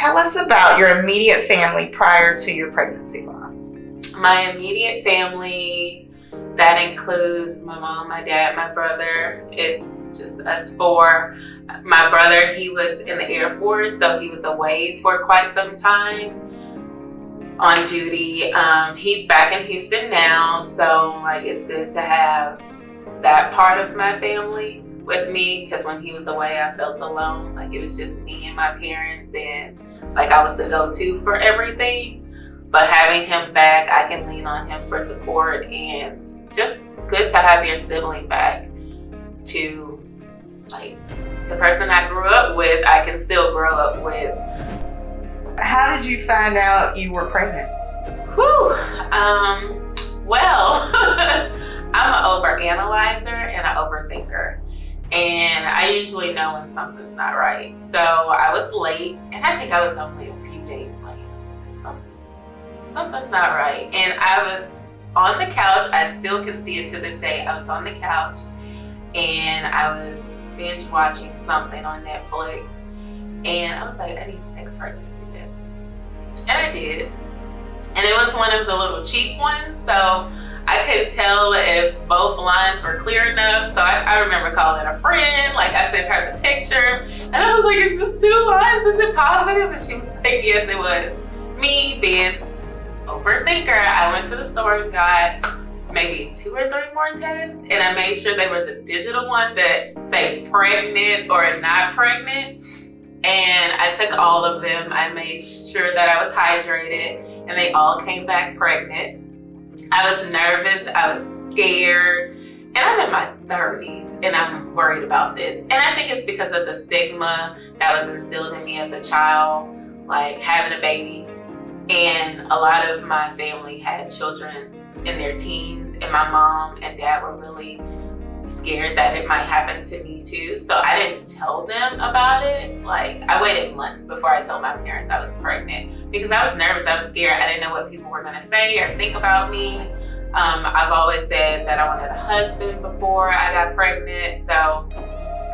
tell us about your immediate family prior to your pregnancy loss. My immediate family, that includes my mom, my dad, my brother. It's just us four. My brother, he was in the Air Force, so he was away for quite some time on duty. He's back in Houston now, so like it's good to have that part of my family with me, because when he was away I felt alone. Like it was just me and my parents, and like I was the go-to for everything. But having him back, I can lean on him for support, and just good to have your sibling back. To like the person I grew up with, I can still grow up with. How did you find out you were pregnant? Well, I'm an overanalyzer and an overthinker. And I usually know when something's not right. So I was late, and I think I was only a few days late. Something's not right. And I was on the couch. I still can see it to this day. I was on the couch and I was binge watching something on Netflix. And I was like, I need to take a pregnancy test. And I did. And it was one of the little cheap ones. So I couldn't tell if both lines were clear enough. So I remember calling a friend, like I sent her the picture. And I was like, is this 2 lines? Is it positive? And she was like, yes, it was. Me being overthinker, I went to the store and got maybe 2 or 3 more tests, and I made sure they were the digital ones that say pregnant or not pregnant. And I took all of them. I made sure that I was hydrated, and they all came back pregnant. I was nervous, I was scared, and I'm in my 30s and I'm worried about this. And I think it's because of the stigma that was instilled in me as a child, like having a baby. And a lot of my family had children in their teens, and my mom and dad were really scared that it might happen to me too. So I didn't tell them about it. Like I waited months before I told my parents I was pregnant, because I was nervous, I was scared. I didn't know what people were gonna say or think about me. I've always said that I wanted a husband before I got pregnant. So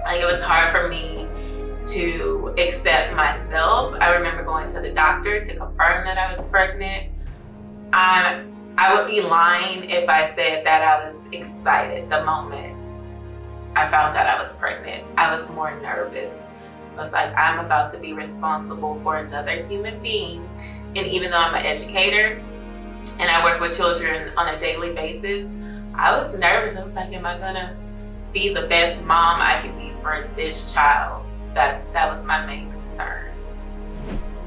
like it was hard for me to accept myself. I remember going to the doctor to confirm that I was pregnant. I would be lying if I said that I was excited the moment I found out I was pregnant. I was more nervous. I was like, I'm about to be responsible for another human being. And even though I'm an educator and I work with children on a daily basis, I was nervous. I was like, am I gonna be the best mom I can be for this child? That was my main concern.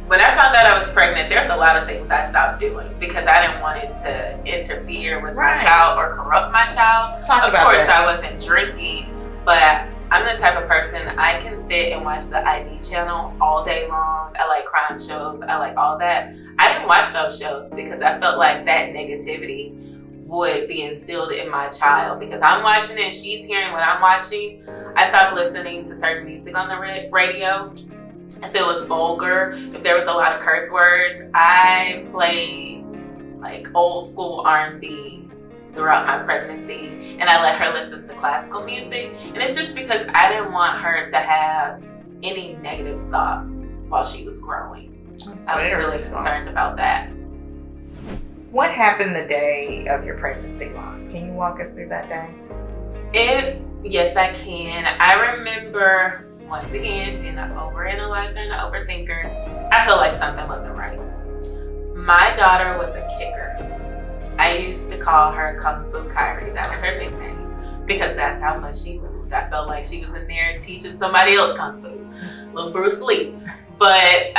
When I found out I was pregnant, there's a lot of things I stopped doing because I didn't want it to interfere with my child or corrupt my child. Of course, I wasn't drinking, but I'm the type of person, I can sit and watch the ID channel all day long. I like crime shows, I like all that. I didn't watch those shows because I felt like that negativity would be instilled in my child, because I'm watching it and she's hearing what I'm watching. I stopped listening to certain music on the radio. If it was vulgar, if there was a lot of curse words, I played like old school R&B throughout my pregnancy, and I let her listen to classical music. And it's just because I didn't want her to have any negative thoughts while she was growing. I was really concerned about that. What happened the day of your pregnancy loss? Can you walk us through that day? Yes, I can. I remember, once again, being an overanalyzer and an overthinker, I felt like something wasn't right. My daughter was a kicker. I used to call her Kung Fu Kyhrie. That was her nickname, because that's how much she moved. I felt like she was in there teaching somebody else Kung Fu, little Bruce Lee. But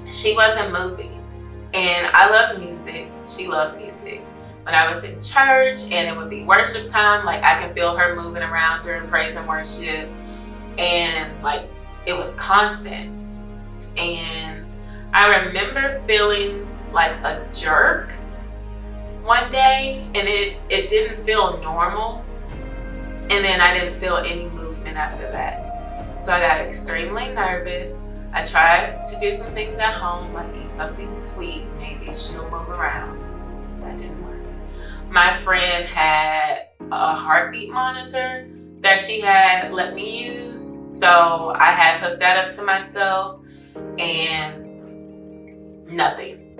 she wasn't moving. And I love music. She loved music. When I was in church and it would be worship time, like I could feel her moving around during praise and worship. And like it was constant. And I remember feeling like a jerk one day, and it didn't feel normal. And then I didn't feel any movement after that. So I got extremely nervous. I tried to do some things at home, like eat something sweet, maybe she'll move around. That didn't work. My friend had a heartbeat monitor that she had let me use. So I had hooked that up to myself, and nothing.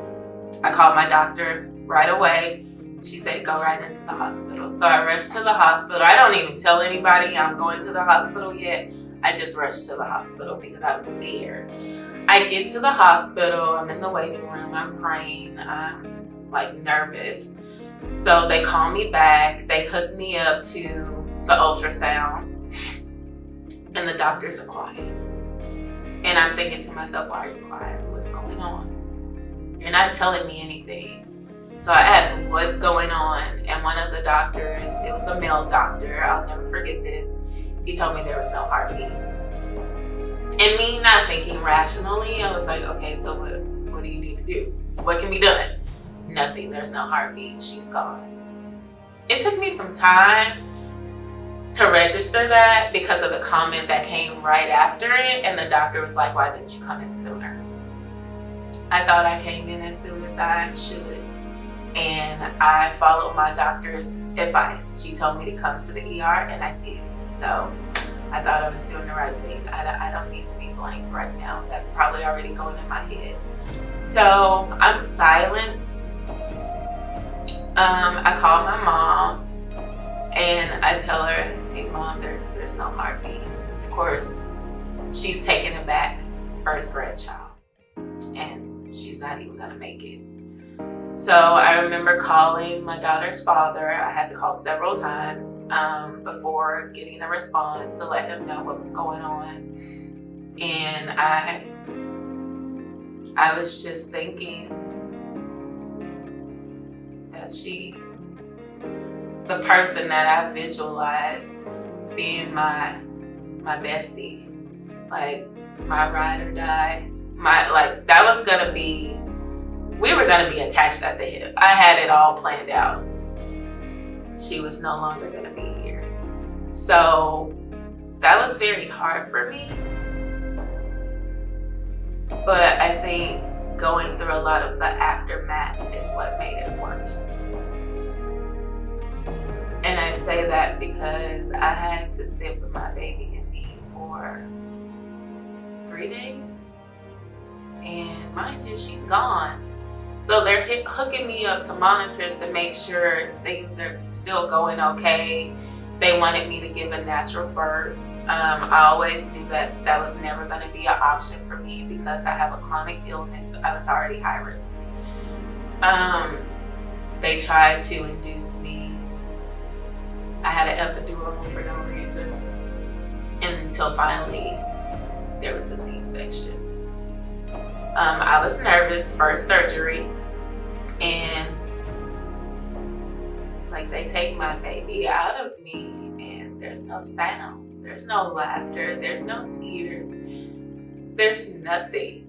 I called my doctor right away. She said, go right into the hospital. So I rushed to the hospital. I don't even tell anybody I'm going to the hospital yet. I just rushed to the hospital because I was scared. I get to the hospital, I'm in the waiting room, I'm praying, I'm like nervous. So they call me back, they hook me up to the ultrasound, and the doctors are quiet. And I'm thinking to myself, why are you quiet? What's going on? You're not telling me anything. So I asked, what's going on? And one of the doctors, it was a male doctor, I'll never forget this, he told me there was no heartbeat. And me not thinking rationally, I was like, okay, so what do you need to do? What can be done? Nothing, there's no heartbeat, she's gone. It took me some time to register that because of the comment that came right after it, and the doctor was like, why didn't you come in sooner? I thought I came in as soon as I should, and I followed my doctor's advice. She told me to come to the ER, and I did. So I thought I was doing the right thing. I don't need to be blamed right now. That's probably already going in my head. So I'm silent. I call my mom and I tell her, hey mom, there's no heartbeat. Of course, she's taken aback, first grandchild, and she's not even gonna make it. So I remember calling my daughter's father. I had to call several times before getting a response to let him know what was going on. And I was just thinking that the person that I visualized being my bestie, like my ride or die, that was gonna be, we were gonna be attached at the hip. I had it all planned out. She was no longer gonna be here. So that was very hard for me. But I think going through a lot of the aftermath is what made it worse. And I say that because I had to sit with my baby and me for 3 days. And mind you, she's gone. So they're hooking me up to monitors to make sure things are still going okay. They wanted me to give a natural birth. I always knew that that was never going to be an option for me because I have a chronic illness. I was already high risk. They tried to induce me. I had an epidural for no reason until finally there was a C-section. I was nervous, first surgery, and like they take my baby out of me and there's no sound, there's no laughter, there's no tears, there's nothing.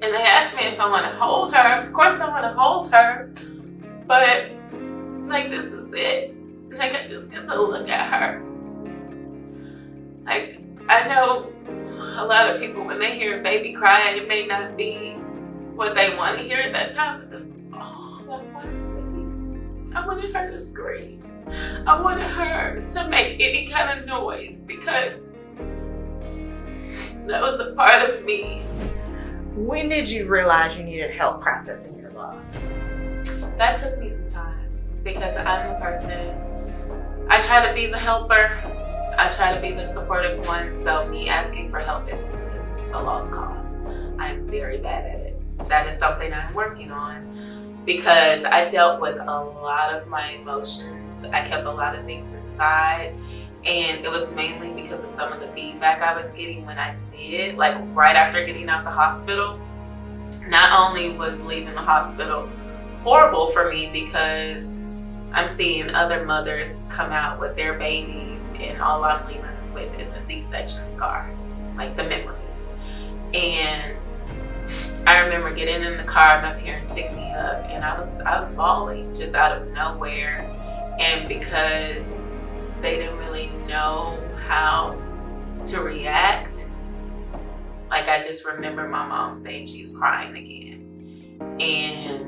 And they asked me if I want to hold her. Of course I want to hold her, but like this is it. Like I just get to look at her. Like I know a lot of people, when they hear a baby cry, it may not be what they want to hear at that time, but that's all I wanted to hear. I wanted her to scream. I wanted her to make any kind of noise because that was a part of me. When did you realize you needed help processing your loss? That took me some time because I'm the person, I try to be the helper. I try to be the supportive one, so me asking for help is a lost cause. I'm very bad at it. That is something I'm working on because I dealt with a lot of my emotions. I kept a lot of things inside, and it was mainly because of some of the feedback I was getting when I did, like right after getting out the hospital. Not only was leaving the hospital horrible for me because I'm seeing other mothers come out with their babies and all I'm leaving with is a C-section scar, like the memory. And I remember getting in the car, my parents picked me up and I was bawling just out of nowhere. And because they didn't really know how to react, like I just remember my mom saying she's crying again. And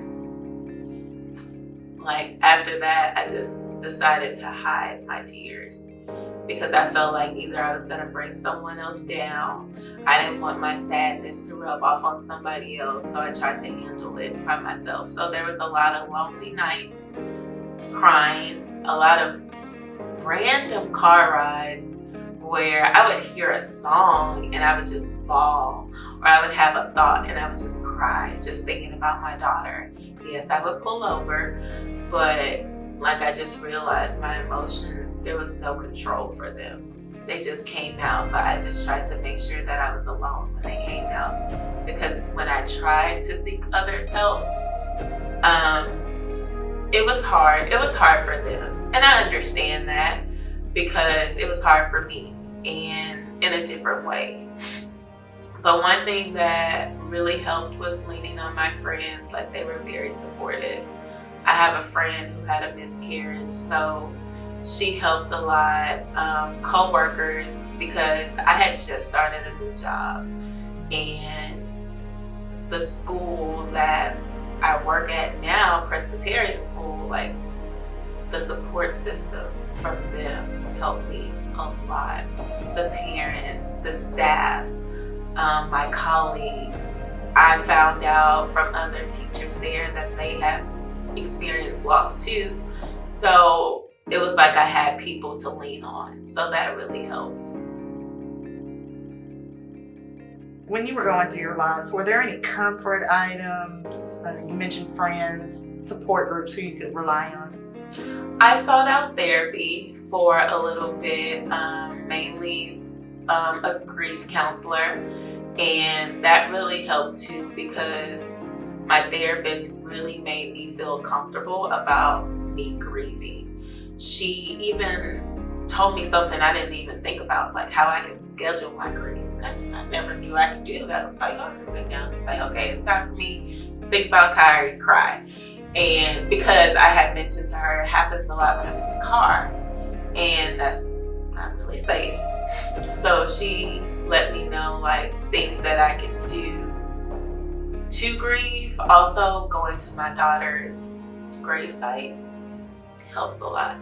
like after that, I just decided to hide my tears because I felt like either I was gonna bring someone else down. I didn't want my sadness to rub off on somebody else, so I tried to handle it by myself. So there was a lot of lonely nights, crying, a lot of random car rides where I would hear a song and I would just bawl, or I would have a thought and I would just cry, just thinking about my daughter. Yes, I would pull over, but like I just realized my emotions, there was no control for them. They just came out, but I just tried to make sure that I was alone when they came out. Because when I tried to seek others' help, it was hard. It was hard for them. And I understand that because it was hard for me and in a different way. But one thing that really helped was leaning on my friends. Like, they were very supportive. I have a friend who had a miscarriage, so she helped a lot. Co-workers, because I had just started a new job, and the school that I work at now, Presbyterian school, like the support system from them helped me a lot. The parents, the staff, my colleagues. I found out from other teachers there that they have experienced loss too. So it was like I had people to lean on. So that really helped. When you were going through your loss, were there any comfort items? You mentioned friends, support groups who you could rely on. I sought out therapy for a little bit, mainly a grief counselor. And that really helped too, because my therapist really made me feel comfortable about me grieving. She even told me something I didn't even think about, like how I can schedule my grief. I never knew I could do that. I was like, oh, I can sit down and say, okay, it's time for me to think about Kyhrie, cry. And because I had mentioned to her, it happens a lot when I'm in the car, and that's not really safe. So she let me know like things that I can do to grieve. Also, going to my daughter's gravesite helps a lot.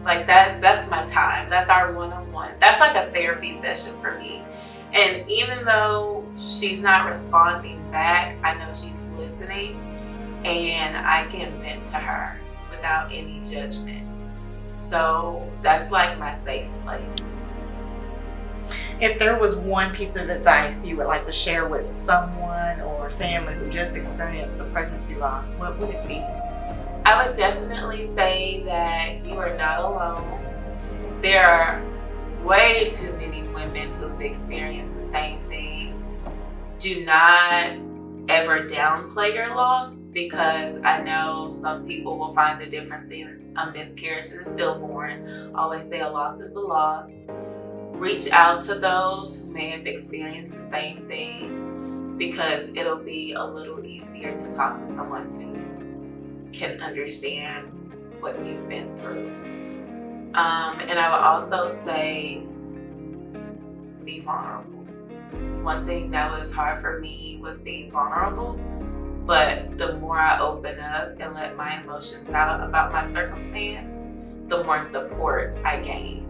Like that's my time. That's our one-on-one. That's like a therapy session for me. And even though she's not responding back, I know she's listening, and I can vent to her without any judgment. So that's like my safe place. If there was one piece of advice you would like to share with someone or family who just experienced a pregnancy loss, what would it be? I would definitely say that you are not alone. There are way too many women who've experienced the same thing. Do not ever downplay your loss, because I know some people will find the difference in a miscarriage and a stillborn. Always say a loss is a loss. Reach out to those who may have experienced the same thing, because it'll be a little easier to talk to someone who can understand what you've been through. And I would also say, be vulnerable. One thing that was hard for me was being vulnerable, but the more I open up and let my emotions out about my circumstance, the more support I gain.